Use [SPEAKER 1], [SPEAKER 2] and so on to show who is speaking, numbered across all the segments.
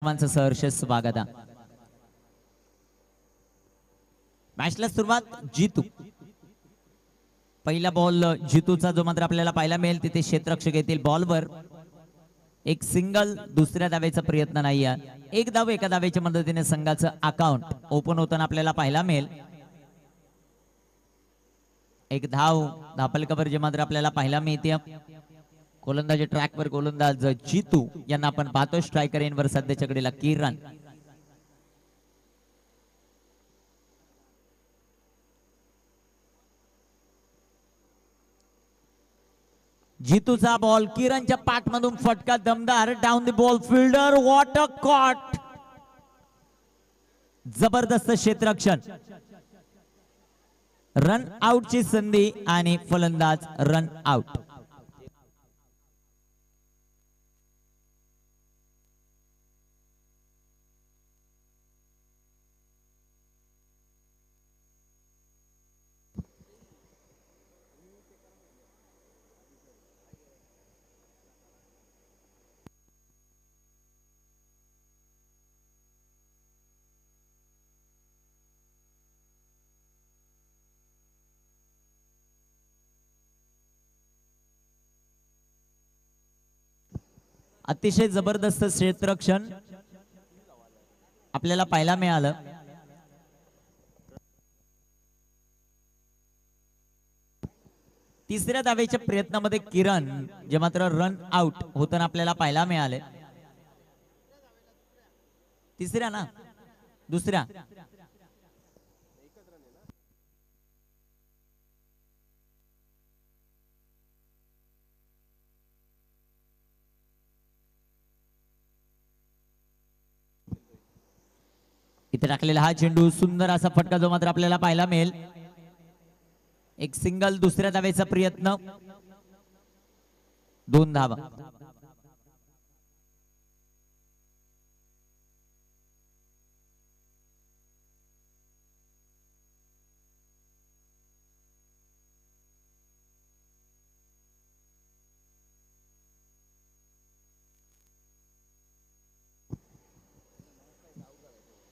[SPEAKER 1] सर्वांचं सहर्ष स्वागत आहे. मॅचला सुरुवात जितू. पहिला बॉल जितूचा जो मात्र आपल्याला पाहायला मिळेल तिथे क्षेत्ररक्षक येतील बॉलवर. एक सिंगल, दुसऱ्या धावेचा प्रयत्न नाही आहे. एक धाव एका धावेच्या मदतीने संघाचं अकाउंट ओपन होताना आपल्याला पाहायला मिळेल. एक धाव धापलकवर जे मात्र आपल्याला पाहायला मिळते. गोलंदाजी ट्रॅकवर गोलंदाज जितू यांना आपण पाहतो. स्ट्रायकर इनवर सध्याच्या घडीला किरण. जितूचा बॉल किरणच्या पाठमधून फटका दमदार. Down the ball fielder. What a caught. जबरदस्त क्षेत्ररक्षण. रन आउटची संधी आणि फलंदाज रन आउट. अतिशय जबरदस्त क्षेत्ररक्षण आपल्याला पाहायला मिळालं. तिसऱ्या धावेच्या प्रयत्नामध्ये किरण जे मात्र रन आउट होताना आपल्याला पाहायला मिळाले. तिसऱ्या ना दुसऱ्या. इथे टाकलेला हा चेंडू सुंदर असा फटका जो मात्र आपल्याला पाहायला मिळेल. एक सिंगल, दुसऱ्या धावेचा प्रयत्न. 2 धावा.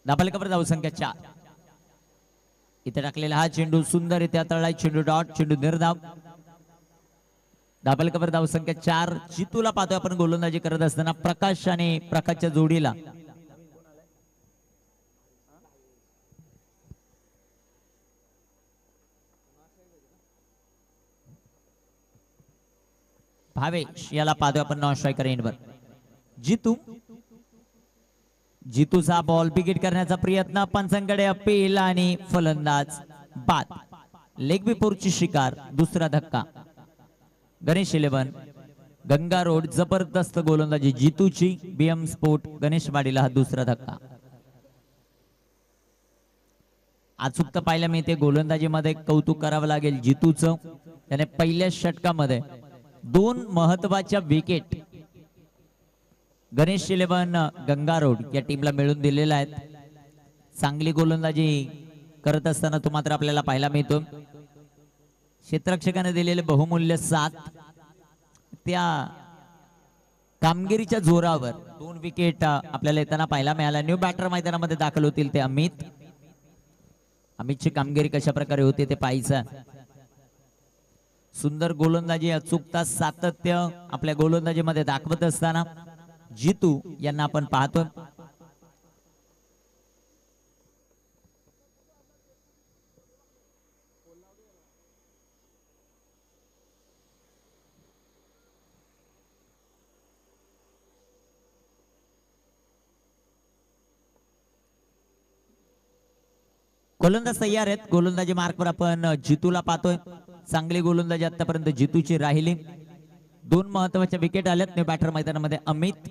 [SPEAKER 1] धापलकवर धाव संख्या 4. इथे टाकलेला हा चेंडू सुंदर इथे तळाय. चेंडू डॉट. चेंडू निर्धाव. धापलकवर धाव संख्या 4. जितूला पाहतोय आपण गोलंदाजी करत असताना प्रकाश आणि प्रकाशच्या जोडीला. भावेश याला पाहतोय आपण नॉन स्ट्रायकर एंडवर. जितू. जितूचा बॉल बिगिट करण्याचा प्रयत्न. पंचांकडे अपील आणि फलंदाज बाद. लेग बिफोरची शिकार. दुसरा धक्का. गणेश 11 गंगा रोड. जबरदस्त गोलंदाजी जितूची. बीएम स्पोर्ट गणेशवाडीला हा दुसरा धक्का. अचूकता पाहायला मिळते. गोलंदाजीमध्ये कौतुक करावं लागेल जितूचं. त्याने पहिल्या षटकामध्ये 2 महत्वाच्या विकेट गणेश 11 गंगा रोड या टीमला मिळून दिलेल्या आहेत. चांगली गोलंदाजी करत असताना तो मात्र आपल्याला पाहायला मिळतो. क्षेत्ररक्षकाने दिलेले बहुमूल्य 7 त्या कामगिरीच्या जोरावर 2 विकेट आपल्याला येताना पाहायला मिळाला. न्यू बॅटर मैदानामध्ये दाखल होतील ते अमित. अमितची कामगिरी कशा प्रकारे होते ते पाहायचं. सुंदर गोलंदाजी, अचूकता, सातत्य आपल्या गोलंदाजीमध्ये दाखवत असताना जितू यांना आपण पाहतो. गोलंदाज तयार आहेत. गोलंदाजी मार्कवर आपण जितूला पाहतोय. चांगली गोलंदाजी आतापर्यंत जितूची राहिली. 2 महत्वाच्या विकेट आल्यात न्यू बॅटर मैदानामध्ये अमित.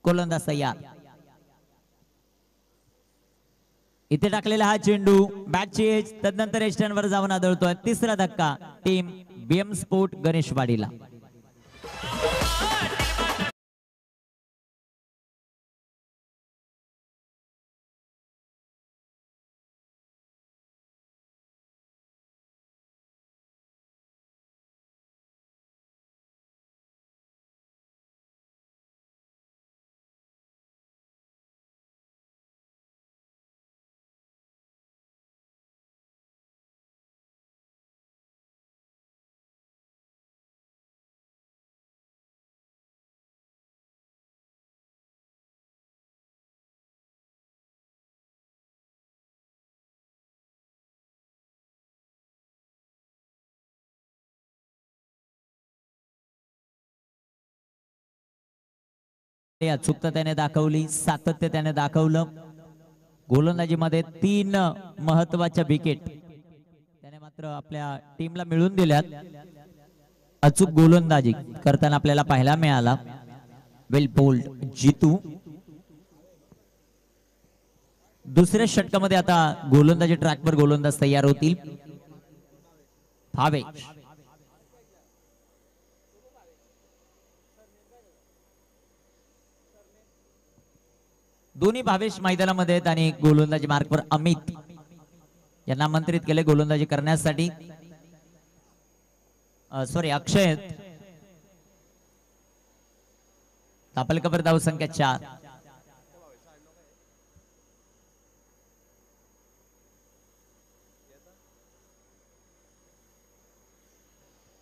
[SPEAKER 1] गोलंदाज तयार. इथे टाकलेला हा चेंडू बॅटची एज तदनंतर एस्टनवर जाऊन आदळतोय. तिसरा धक्का टीम बीएम स्पोर्ट गणेशवाडीला. अचूकता त्याने दाखवली, सातत्य त्याने दाखवलं. गोलंदाजीमध्ये 3 महत्वाच्या विकेट त्याने मात्र आपल्या टीमला मिळवून दिल्यात. अचूक गोलंदाजी करताना आपल्याला पाहायला मिळाला. वेल बोल्ड जितू. दुसऱ्या षटकामध्ये आता गोलंदाजी ट्रॅकवर गोलंदाज तयार होतील. भावेश, दोन्ही भावेश मैदानामध्ये आहेत आणि गोलंदाजी मार्कवर अमित यांना आमंत्रित केले गोलंदाजी करण्यासाठी. सॉरी, अक्षय. तापलकबर धाव संख्या 4.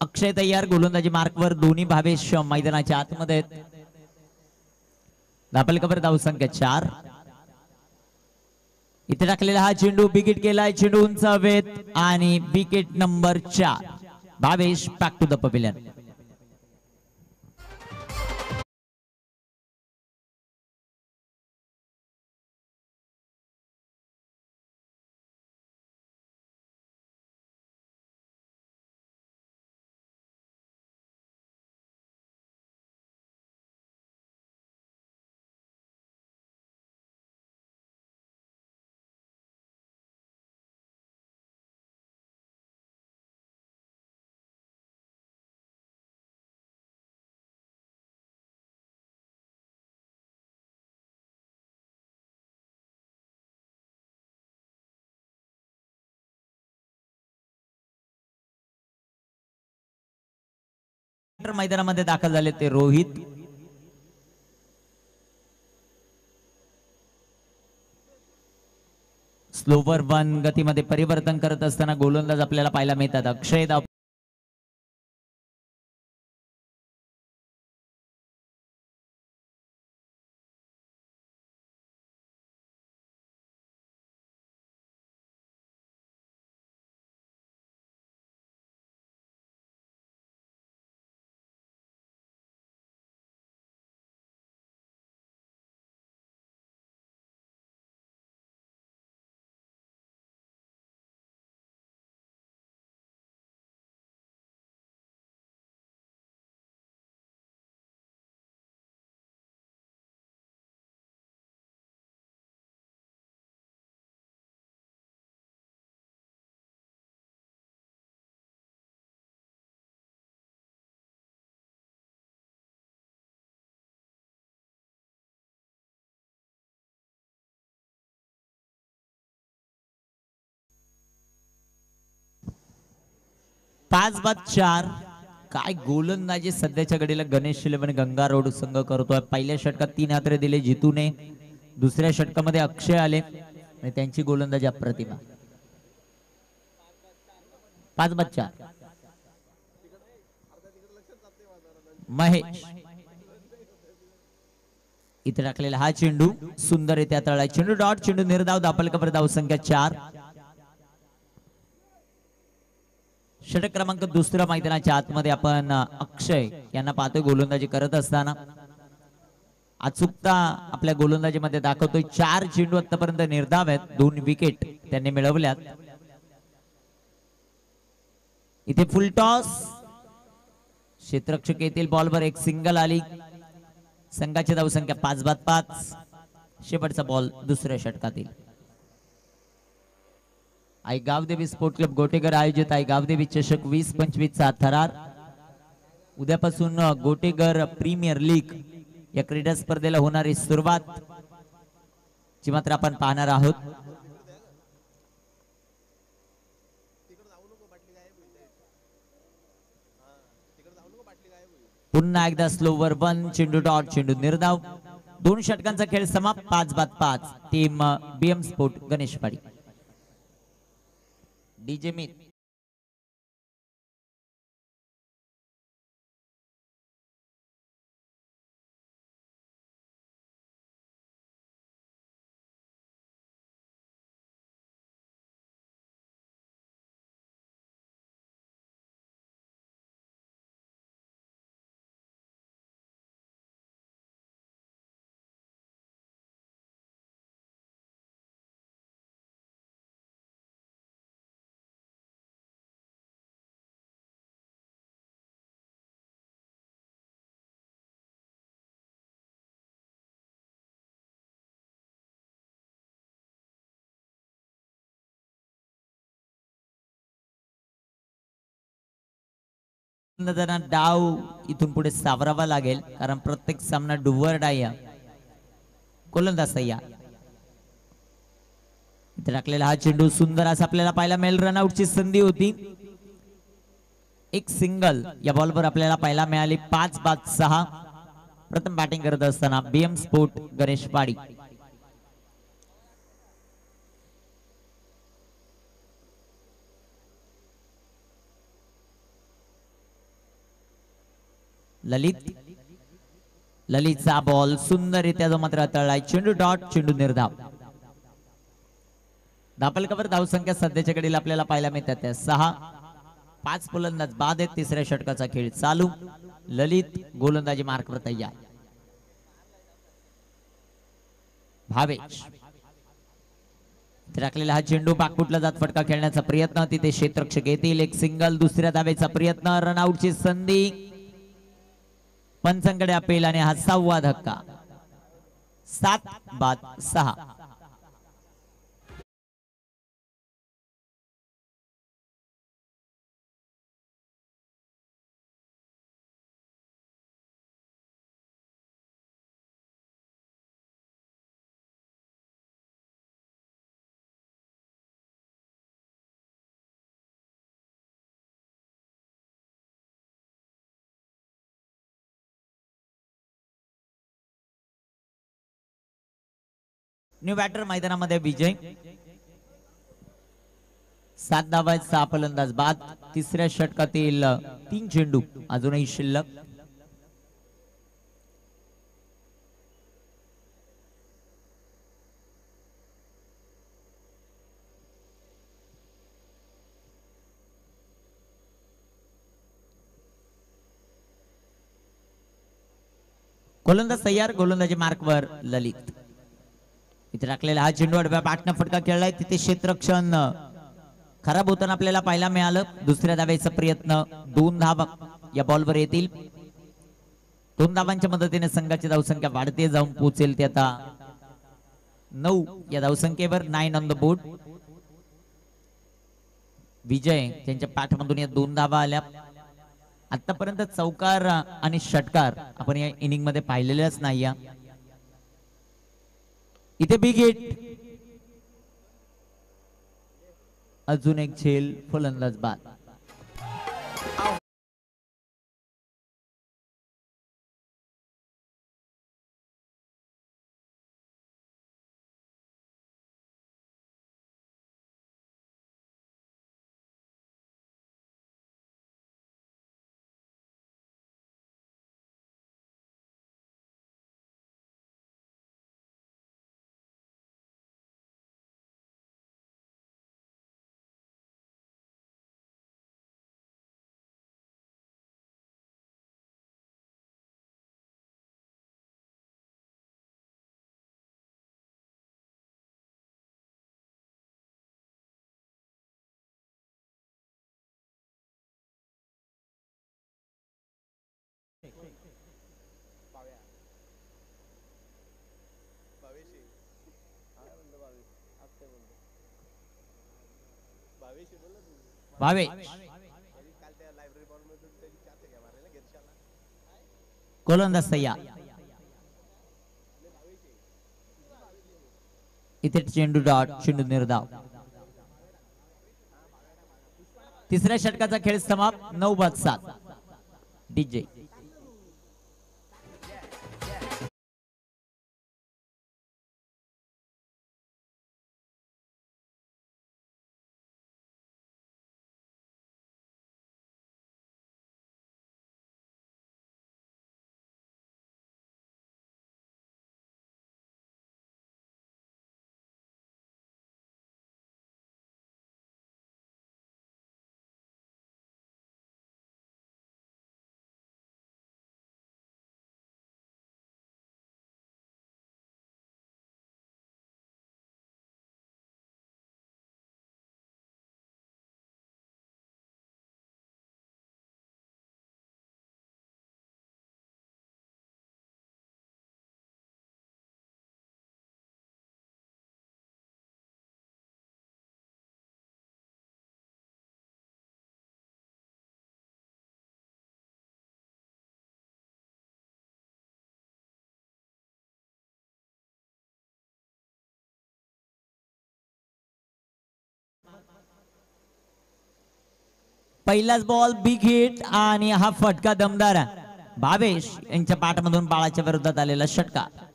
[SPEAKER 1] अक्षय तयार गोलंदाजी मार्कवर. दोन्ही भावेश मैदानाच्या आतमध्ये आहेत. दापलकबर धाव संख्या 4. इथे टाकलेला हा चेंडू विकेट केलाय. चेंडू उंच हवेत आणि wicket number 4. Bhavesh back to the pavilion. मैदानामध्ये दाखल झाले ते रोहित. स्लोवर 1 गतीमध्ये परिवर्तन करत असताना गोलंदाज आपल्याला पाहायला मिळतात. अक्षय धाव पाच बाद 4. काय गोलंदाजी सध्याच्या घडीला गणेश शिलेवन गंगा रोड संघ करतोय. पहिल्या षटकात 3 हादरे दिले जितूने. दुसऱ्या षटकामध्ये अक्षय आले आणि त्यांची गोलंदाजी अप्रतिम. 5 बाद 4. महेश, इथे टाकलेला हा चेंडू सुंदर येत्या तळा. चेंडू डॉट. चेंडू निर्धाव. दापलकबर धाव संख्या 4. षटक क्रमांक दुसऱ्या मैदानाच्या आतमध्ये आपण अक्षय यांना पाहतोय गोलंदाजी करत असताना. अचूकता आपल्या गोलंदाजीमध्ये दाखवतोय. 4 चेंडू आतापर्यंत निर्धाव आहेत. 2 विकेट त्यांनी मिळवल्यात. इथे फुल टॉस. क्षेत्ररक्षक येथील बॉलवर एक सिंगल आली. संघाची धाव संख्या 5 बाद 5. शेवटचा बॉल दुसऱ्या षटकातील. आई गावदेवी स्पोर्ट क्लब गोटेगर आयोजित आई गावदेवी चषक 2025 चा थरार. उद्यापासून गोटेगर प्रीमियर लीग या क्रीडा स्पर्धेला होणारी सुरुवात ची मात्र आपण पाहणार आहोत. पुन्हा एकदा स्लोवर 1. चेंडू डॉट. चेंडू निर्धाव. 2 षटकांचा खेळ समाप्त. 5 बाद 5. Team BM sport Ganeshwadi. DJ Meet. फलंदाजांना डाव इथून पुढे सावरावा लागेल, कारण प्रत्येक सामना डुवर डाया. गोलंदाज तयार. इथे टाकलेला हा चेंडू सुंदर असा आपल्याला पाहायला मिळेल. रनआउटची संधी होती. एक सिंगल या बॉलवर आपल्याला पाहायला मिळाली. 5-6. प्रथम बॅटिंग करत असताना बीएम स्पोर्ट गणेशवाडी. ललितचा बॉल सुंदररित्या जो मात्र तळलाय. चेंडू डॉट. चेंडू निर्धाव. धापलकावर धावसंख्या सध्याच्या घडीला आपल्याला पाहायला मिळतात 6. 5 फलंदाज बाद आहेत. तिसऱ्या षटकाचा खेळ चालू. ललित गोलंदाजी मार्कवर तयार. भावेश राखलेला हा चेंडू पाकपुटला जात फटका खेळण्याचा प्रयत्न. तिथे क्षेत्ररक्षक येतील. एक सिंगल. दुसऱ्या धावेचा प्रयत्न. रनआउटची संधी. पंचांकडे अपील आणि हा 6वा धक्का. 7-6. न्यू बॅटर मैदानामध्ये विजय. 7 धावा. 6 फलंदाज बाद. तिसऱ्या षटकातील 3 चेंडू अजूनही शिल्लक. गोलंदाज तयार. गोलंदाजी मार्कवर ललित. इथे टाकलेला हा चेंडू आडव्या पाठनं फटका खेळलाय. तिथे क्षेत्ररक्षण खराब होताना आपल्याला पाहायला मिळालं. दुसऱ्या धावेचा प्रयत्न. 2 धावा या बॉलवर येतील. 2 धावांच्या मदतीने संघाची धावसंख्या वाढते जाऊन पोहोचेल ते आता 9 या धावसंख्येवर. 9 ऑन द बोर्ड. विजय त्यांच्या पाठमधून या 2 धावा आल्या. आतापर्यंत चौकार आणि षटकार आपण या इनिंग मध्ये पाहिलेलेच नाही. इथे बिग हिट. अजून एक झेल. फलंदाज बाद. भावेश. गोलंदाज तयार. इथे चेंडू डॉट. चेंडू निर्धाव. तिसऱ्या षटकाचा खेळ समाप्त. 9-7. डीजे. पहिलाच बॉल बिग हिट आणि हा फटका दमदार आहे. भावेश यांच्या पाठमधून बाळाच्या विरोधात आलेला षटकार.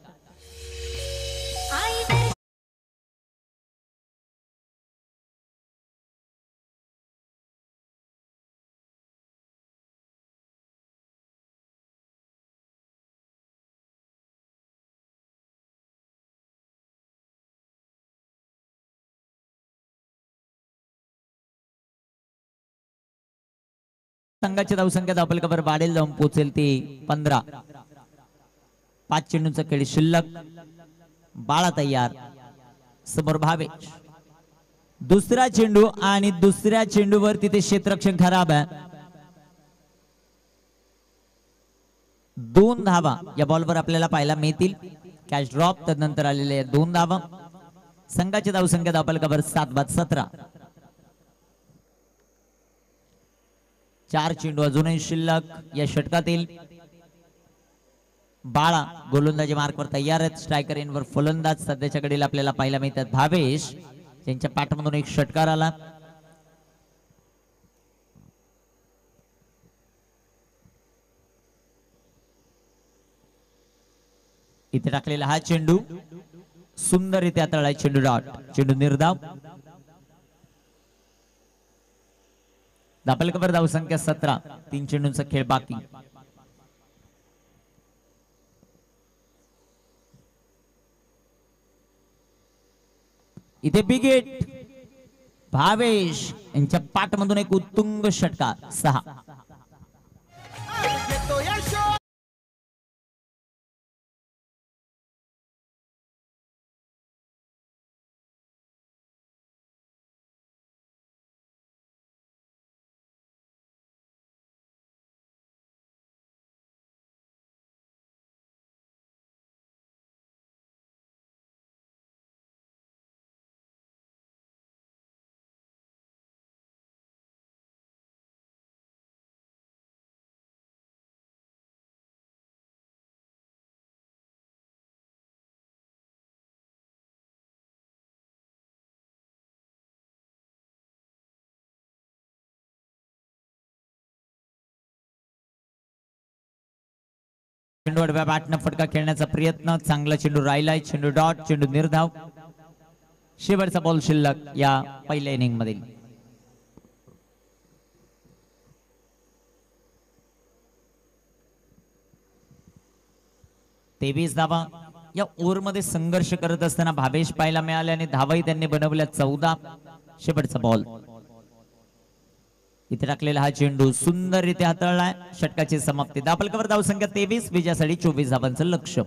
[SPEAKER 1] संघाची धावसंख्या धावपलकावर वाढेल जाऊन पोहोचेल ती 15. 5 चेंडूंचा खेळ शिल्लक. बाळा तयार, समोर भावेश. दुसरा चेंडू आणि दुसऱ्या चेंडूवर तिथे क्षेत्ररक्षण खराब आहे. 2 धावा या बॉलवर आपल्याला पाहायला मिळतील. कॅच ड्रॉप तदनंतर आलेले 2 धावा. संघाची धावसंख्या धावपलकावर 7/17. 4 चेंडू अजूनही शिल्लक या षटकातील. बाळा गोलंदाजी मार्कवर तयार आहेत. स्ट्रायकर इनवर फलंदाज सध्याच्या घडीला आपल्याला पाहायला मिळतात भावेश, त्यांच्या पाठमधून एक षटकार आला. इथे टाकलेला हा चेंडू सुंदररित्या तळाय. चेंडू डॉट, चेंडू निर्धाव. धापलकावर धावसंख्या 17. 3 चेंडूंचा खेळ बाकी. इथे बिग हिट. भावेश यांच्या पाठमधून एक उत्तुंग षटकार. 6. चेंडू आडव्या बॅटनं फटका खेळण्याचा प्रयत्न. चांगला चेंडू राहिलाय. चेंडू डॉट, चेंडू निर्धाव. शेवटचा बॉल शिल्लक या पहिल्या इनिंग मधील. तेवीस धावा या ओव्हर मध्ये संघर्ष करत असताना भावेश पाहायला मिळाले आणि धावाही त्यांनी बनवल्या 14. शेवटचा बॉल. इथे टाकलेला हा चेंडू सुंदररित्या हाताळलाय. षटकाची समाप्ती. धापलकावर धावसंख्या 23. विजयासाठी 24 धावांचं लक्ष्य.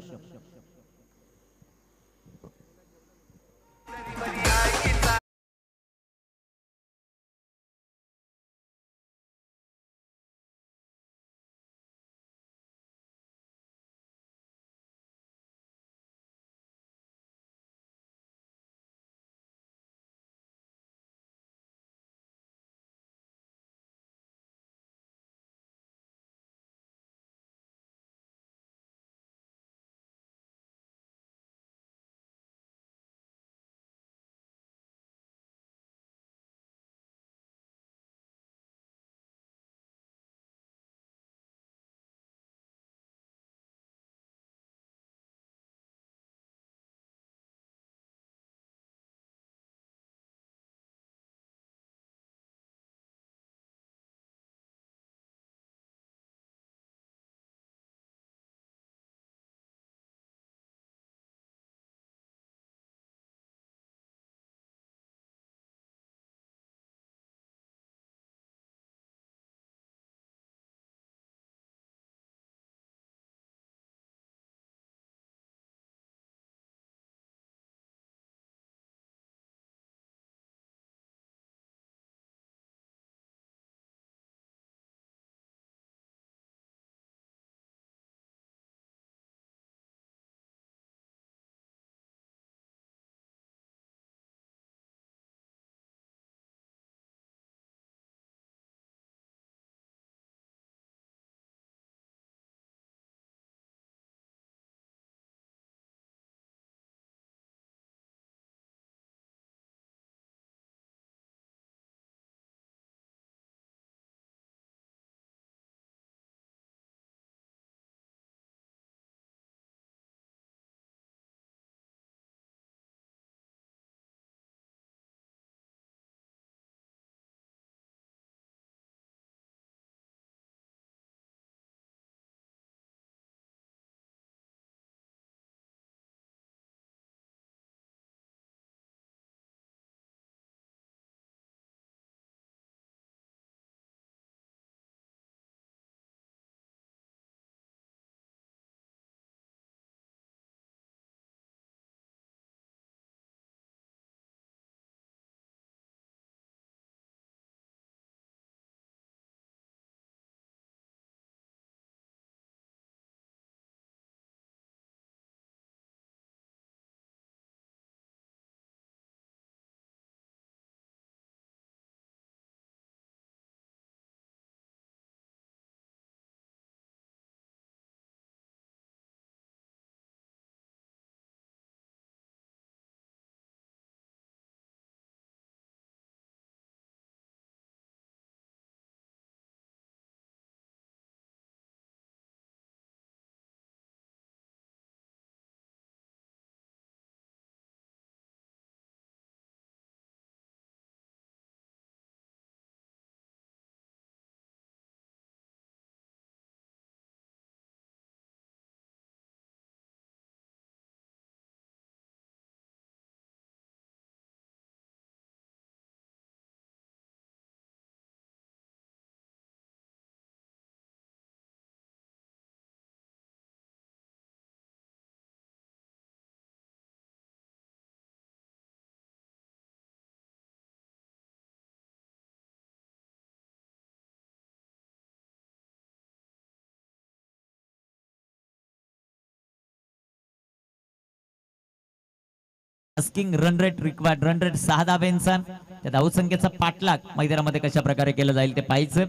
[SPEAKER 1] Asking run rate required, run rate 6 धाब्यांचा. त्या धावसंख्येचा पाठलाग मैदानामध्ये कशा प्रकारे केला जाईल ते पाहायचं.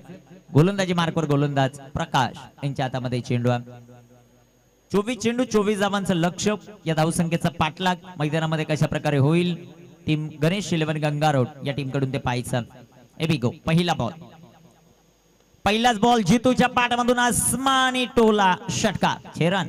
[SPEAKER 1] गोलंदाजी मार्कवर गोलंदाज प्रकाश यांच्या हातामध्ये चेंडू. 24 चेंडू 24 धावांचं लक्ष. या धावसंख्येचा पाठलाग मैदानामध्ये कशा प्रकारे होईल टीम गणेश 11 गंगारोड या टीम कडून ते पाहायचं. एबिगो पहिला बॉल, पहिलाच बॉल जितूच्या पाठमधून आसमानी टोला षटकार 6 रन.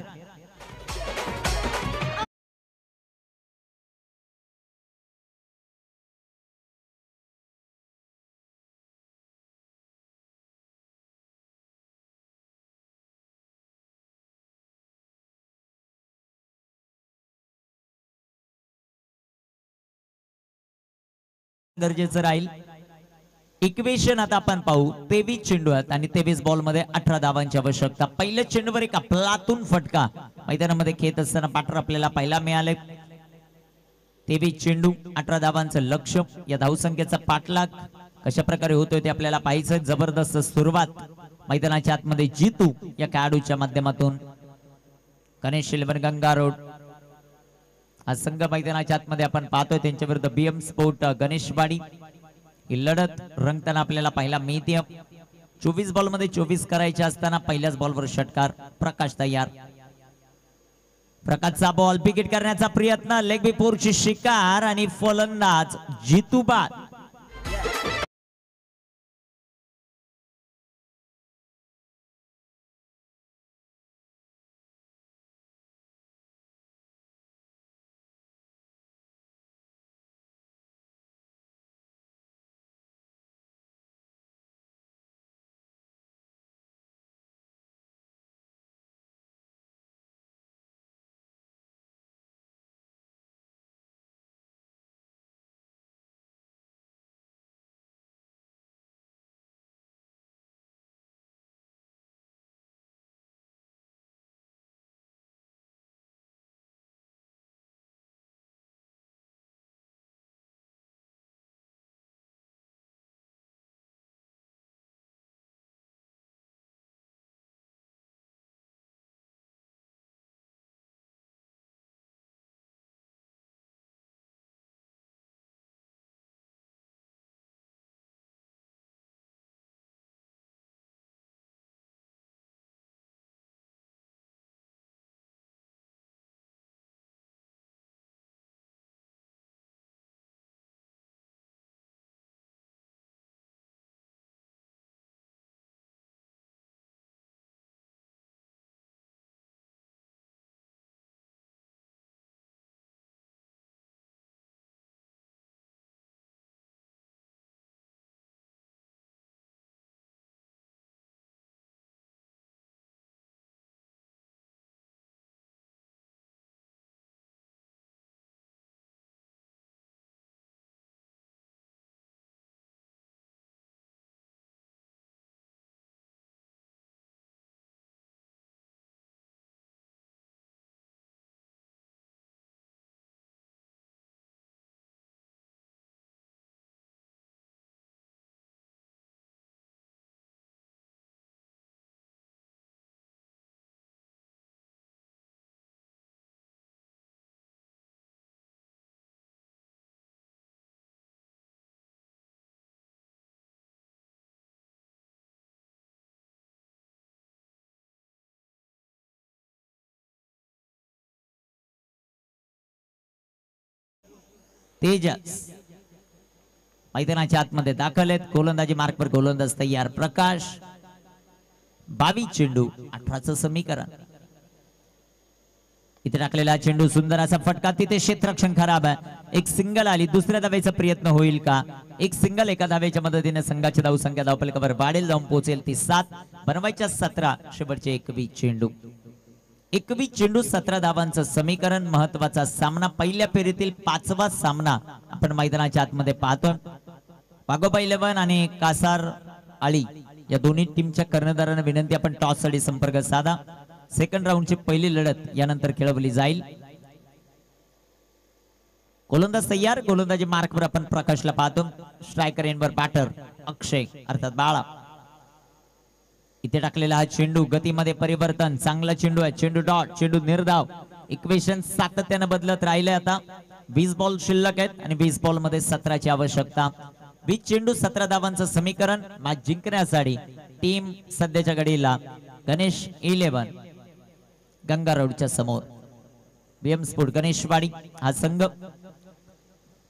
[SPEAKER 1] गरजेचं राहील. इक्वेशन आता आपण पाहू. 23 चेंडू आहेत आणि 23 बॉल मध्ये 18 धावांची आवश्यकता. पहिल्या चेंडूवर एक अफलातून फटका मैदानामध्ये खेळत असताना पाठर आपल्याला पहिला मिळाले. 23 चेंडू 18 धावांचं लक्ष. या धावसंख्येचा पाठलाग कशा प्रकारे होतोय ते आपल्याला पाहायचं. जबरदस्त सुरुवात मैदानाच्या आतमध्ये जितू या खेळाडूच्या माध्यमातून. गणेश 11 गंगारोड हा संघ मैदानाच्या आतमध्ये आपण पाहतोय. त्यांच्या विरुद्ध बीएम स्पोर्ट गणेशवाडी. ही लढत रंगताना आपल्याला पाहायला मिळते. 24 बॉल मध्ये 24 करायचे असताना पहिल्याच बॉलवर षटकार. प्रकाश तयार. प्रकाशचा बॉल विकेट करण्याचा प्रयत्न. लेग बिफोरची शिकार आणि फलंदाज जितू बाद. तेजस मैदानाच्या आतमध्ये दाखल आहेत. गोलंदाजी मार्कवर गोलंदाज तयार. प्रकाश 22 चेंडू 18चं समीकरण. इथे टाकलेला चेंडू सुंदर असा फटका. तिथे क्षेत्ररक्षण खराब आहे. एक सिंगल आली. दुसऱ्या धावेचा प्रयत्न होईल का? एक सिंगल एका धावेच्या मदतीने संघाची धावसंख्या धावफलकावर वाढेल, जाऊन पोहोचेल ती 7. बनवायच्या 17. शेवटचे 21 चेंडू. 21 चेंडू 17 धावांचं समीकरण. महत्वाचा सामना. पहिल्या फेरीतील 5वा सामना आपण मैदानाच्या आतमध्ये पाहतो. वाघोबा 11 आणि कासार आळी या दोन्ही टीमच्या कर्णधारांना विनंती, आपण टॉस साठी संपर्क साधा. सेकंड राऊंडची पहिली लढत यानंतर खेळवली जाईल. गोलंदाज तयार. गोलंदाजी मार्कवर आपण प्रकाशला पाहतो. स्ट्रायकर एंडवर बॅटर अक्षय अर्थात बाळा. इथे टाकलेला हा चेंडू. गतीमध्ये परिवर्तन. चांगला चेंडू आहे. चेंडू डॉट. चेंडू निर्धाव. इक्वेशन सातत्याने बदलत राहिले. आता 20 बॉल शिल्लक आहेत आणि 20 बॉल मध्ये 17ची आवश्यकता. 20 चेंडू 17 धावांचं समीकरण. मॅच जिंकण्यासाठी टीम सध्याच्या घडीला गणेश 11 गंगा रोडच्या समोर बीएम स्पोर्ट गणेशवाडी हा संघ.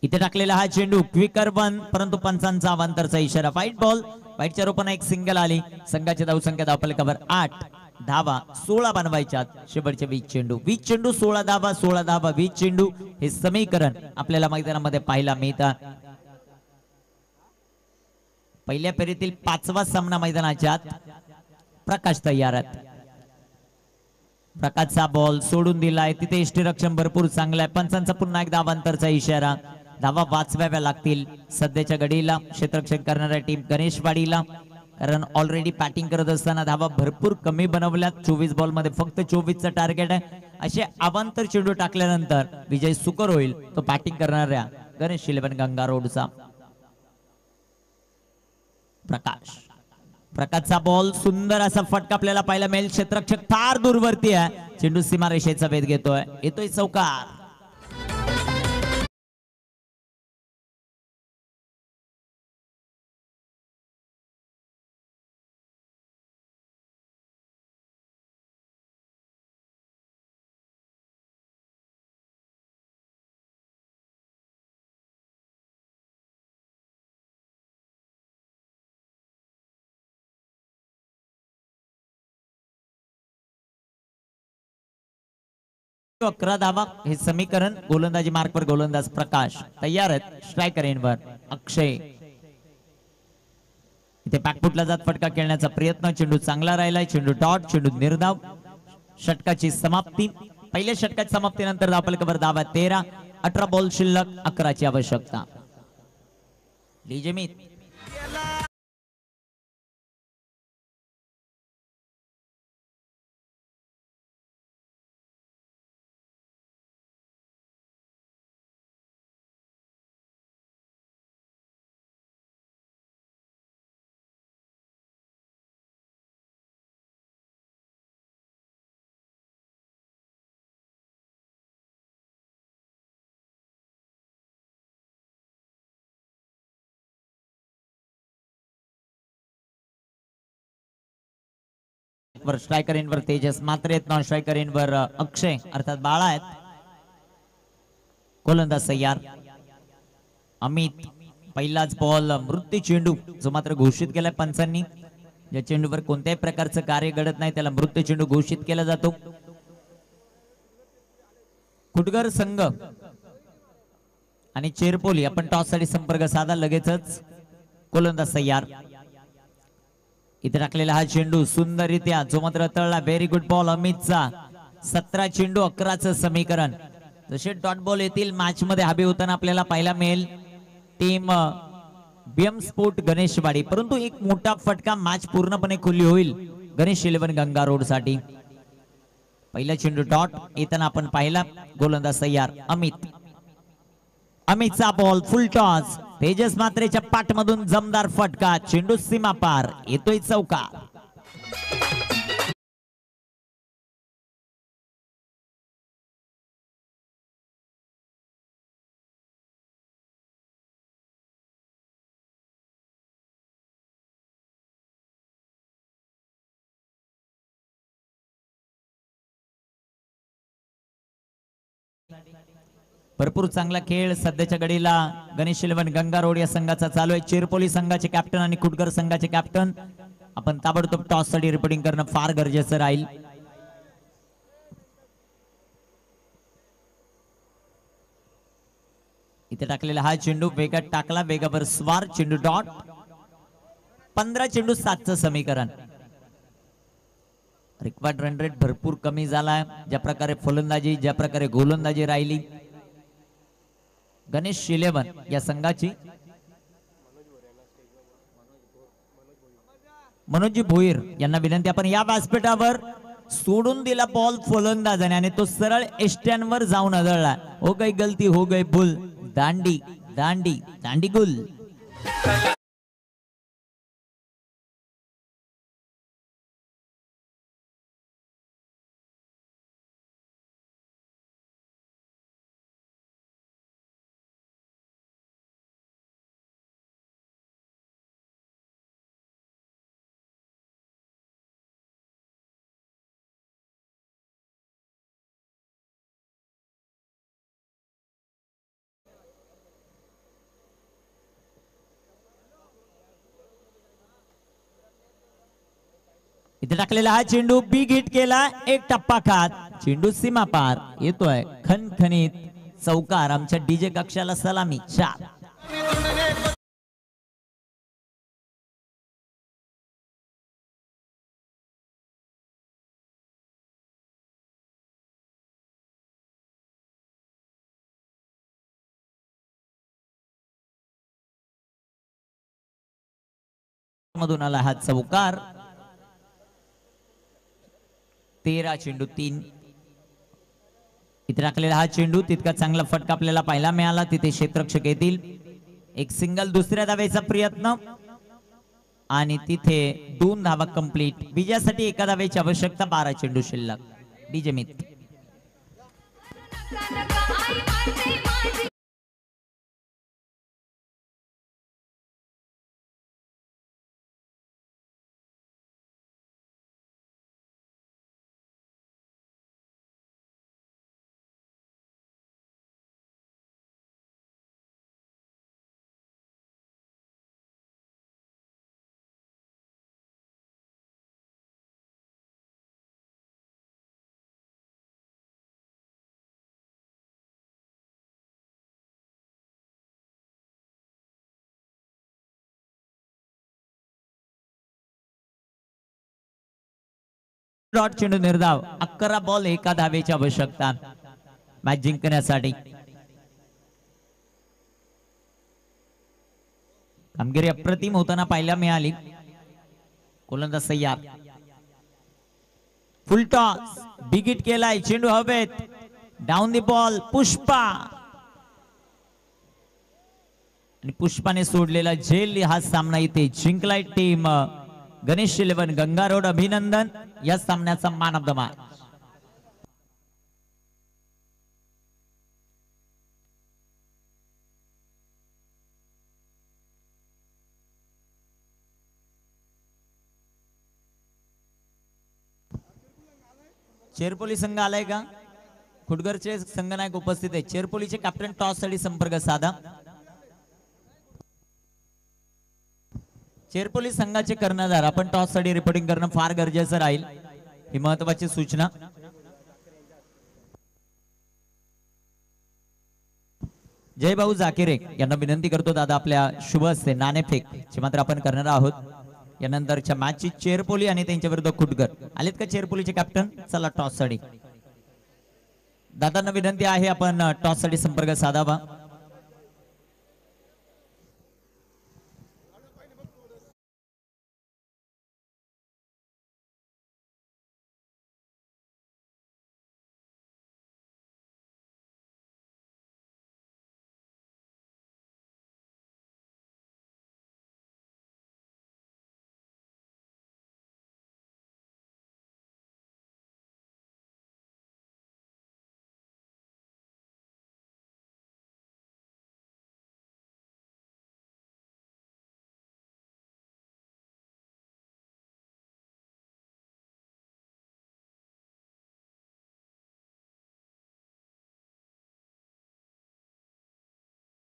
[SPEAKER 1] इथे टाकलेला हा चेंडू क्विकर वन, परंतु पंचांचा अवांतरचा इशारा. फाईट बॉल, फाईटच्या रूपाने एक सिंगल आली. संघाची धावसंख्या धावफलकावर 8 धावा 16 बनवायच्यात. शेवटचे 20 चेंडू 20 चेंडू 16 धावा 16 धावा 20 चेंडू हे समीकरण आपल्याला मैदानामध्ये पाहायला मिळतं. पहिल्या फेरीतील 5वा सामना मैदानाच्या आत. प्रकाश तयार आहेत. प्रकाशचा बॉल सोडून दिलाय. तिथे यष्टीरक्षण भरपूर चांगला आहे. पंचांचा पुन्हा एक धावांतरचा इशारा. धावा वाचवाव्या लागतील सध्याच्या घडीला क्षेत्ररक्षण करणाऱ्या टीम गणेशवाडीला, कारण ऑलरेडी बॅटिंग करत असताना धावा भरपूर कमी बनवल्यात. 24 बॉल मध्ये फक्त 24चं टार्गेट आहे. असे अवांतर चेंडू टाकल्यानंतर विजय सुकर होईल तो बॅटिंग करणाऱ्या गणेश 11 गंगा रोडचा. प्रकाशचा बॉल सुंदर असा फटका आपल्याला पाहायला मिळेल. क्षेत्ररक्षक फार दूरवरती आहे. चेंडू सीमारेषेचा वेध घेतोय. येतोय चौकार. अकरा धावा हे समीकरण. गोलंदाजी मार्कवर गोलंदाज प्रकाश तयार आहेत. स्ट्रायकर एंडवर अक्षय. इथे बॅकफुटला जात फटका खेळण्याचा प्रयत्न. चेंडू चांगला राहिलाय. चेंडू डॉट, चेंडू निर्धाव. षटकाची समाप्ती. पहिल्या षटकाच्या समाप्तीनंतर धावफलकावर धावा 13. 18 बॉल शिल्लक 11ची आवश्यकता. लिजेमित वर स्ट्रायकर इनवर तेजस मात्र येत. नॉन स्ट्रायकर इनवर अक्षय अर्थात बाळा आहेत. गोलंदाज तयार अमित. पहिलाच बॉल मृत्यू चेंडू जो मात्र घोषित केलाय पंचांनी. या चेंडूवर कोणत्याही प्रकारचं कार्य घडत नाही त्याला मृत्यू चेंडू घोषित केला जातो. कुटगर संघ आणि चेरपोली आपण टॉस साठी संपर्क साधा लगेचच. गोलंदाज तयार. इथे टाकलेला हा चेंडू सुंदररित्या जो मात्र तळला. व्हेरी गुड बॉल अमितचा. 17 चेंडू 11चं समीकरण. जसे डॉट बॉल येतील मॅच मध्ये हवे होताना आपल्याला पाहायला मिळेल टीम बीएम स्पोर्ट गणेशवाडी, परंतु एक मोठा फटका मॅच पूर्णपणे खुली होईल गणेश 11 गंगा रोड साठी. पहिला चेंडू डॉट येताना आपण पाहिला. गोलंदाज तयार अमित. अमितचा बॉल फुल टॉस. तेजस मात्रेच्या पाठमधून जमदार फटका. चेंडू सीमा पार. येतोय चौकार. भरपूर चांगला खेळ सध्याच्या घडीला गणेश 11 गंगा रोड या संघाचा चालू आहे. चिरपोली संघाचे कॅप्टन आणि कुटगर संघाचे कॅप्टन आपण ताबडतोब टॉस साठी रिपोर्टिंग करणं फार गरजेचं राहील. इथे टाकलेला हा चेंडू वेगात टाकला. वेगावर स्वार. चेंडू डॉट. 15 चेंडू 7चं समीकरण. रिक्वायर्ड रन रेट भरपूर कमी झालाय. ज्या प्रकारे फलंदाजी ज्या प्रकारे गोलंदाजी राहिली गणेश 11 या संघाची. मनोजी भोईर यांना विनंती आपण या व्यासपीठावर सोडून दिला बॉल फलंदाजाने आणि तो सरळ एस्ट्यांवर जाऊन आदळला. हो गई गलती हो गई भूल. दांडी दांडी दांडी गुल. इथे टाकलेला हा चेंडू बिग हिट केला, एक टप्पा खात चेंडू सीमा पार येतोय खणखणीत चौकार. आमच्या डीजे कक्षाला सलामी. 4 मधून आला हा चौकार. 13 चेंडू 3. इथे टाकलेला हा चेंडू तितका चांगला फटका आपल्याला पाहायला मिळाला. तिथे क्षेत्ररक्षक येतील. एक सिंगल दुसऱ्या धावेचा प्रयत्न आणि तिथे 2 धावा कंप्लीट. विजयासाठी एका धावेची आवश्यकता. 12 चेंडू शिल्लक. डीजे मित डॉट चेंडू निर्धाव. 11 बॉल एका धावेची आवश्यकता मॅच जिंकण्यासाठी. कामगिरी अप्रतिम होताना पाहायला मिळाली. गोलंदाज तयार. फुल टॉस बिग हिट केलाय. चेंडू हवेत. Down the ball. पुष्पा आणि पुष्पाने सोडलेला झेल हा सामना इथे जिंकलाय टीम गणेश 11 गंगा रोड. अभिनंदन. या सामन्याचा मॅन ऑफ द मॅच. चेरपोली संघ आलाय का? खुडगरचे संघनायक उपस्थित आहे. चेरपोलीचे कॅप्टन टॉस साठी संपर्क साधा. चेरपोली संघाचे कर्णधार आपण टॉस साठी रिपोर्टिंग करणं फार गरजेचं राहील. ही महत्वाची सूचना. जय भाऊ जाकिरे यांना विनंती करतो दादा आपल्या शुभ हस्ते नाणेफेक ची मात्र आपण करणार आहोत. यानंतरच्या मॅचची चेरपोली आणि त्यांच्या विरुद्ध खुटगर आलेत का चेरपोलीचे कॅप्टन? चला टॉस साठी दादांना विनंती आहे आपण टॉस साठी संपर्क साधावा.